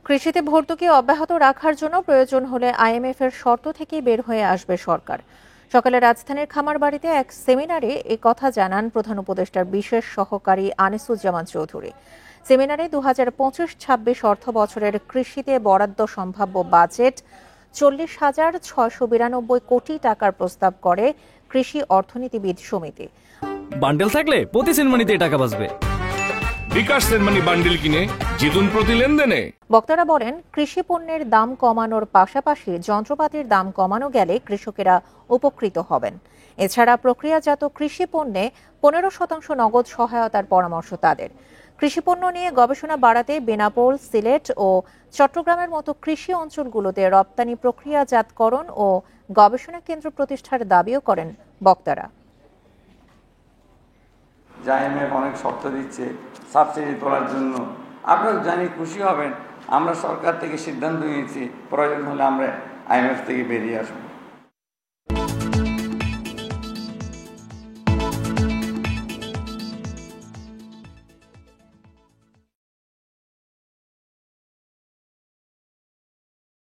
কৃষিতে ভর্তুকি অব্যাহত রাখার জন্য প্রয়োজন হলে আইএমএফ এর শর্ত থেকে বের হয়ে আসবে সরকার। সকালে রাজধানীর খামারবাড়িতে এক সেমিনারে এ কথা জানান প্রধান উপদেষ্টার বিশেষ সহকারী আনিসুজ্জামান চৌধুরী। সেমিনারে ২০২৫-২৬ অর্থ বছরের কৃষিতে বরাদ্দ সম্ভাব্য বাজেট ৪০,৬৯২ কোটি টাকার প্রস্তাব করে কৃষি অর্থনীতিবিদ সমিতি। বান্ডেল থাকলে প্রতি সেনমানিতে টাকা বাঁচবে। বিকাশ সেনমানি বান্ডেল কিনে জিতুন প্রতি লেনদেনে। বক্তারা বলেন, কৃষি পণ্যের দাম কমানোর পাশাপাশি যন্ত্রপাতির দাম কমানো গেলে কৃষকেরা উপকৃত হবেন। এছাড়া প্রক্রিয়াজাত কৃষি পণ্যে ১৫% নগদ সহায়তার পরামর্শ তাদের। কৃষিপণ্য নিয়ে গবেষণা বাড়াতে বেনাপোল, সিলেট ও চট্টগ্রামের মতো কৃষি অঞ্চলগুলোতে রপ্তানি প্রক্রিয়াজাতকরণ ও গবেষণা কেন্দ্র প্রতিষ্ঠার দাবিও করেন বক্তারা। আইএমএফ অনেক শর্ত দিচ্ছে সাবসিডি তোলার জন্য, আপনারা জানি খুশি হবেন। আমরা সরকার থেকে সিদ্ধান্ত নিয়েছি প্রয়োজন হলে আমরা আইএমএফ থেকে বেরিয়ে আসবো।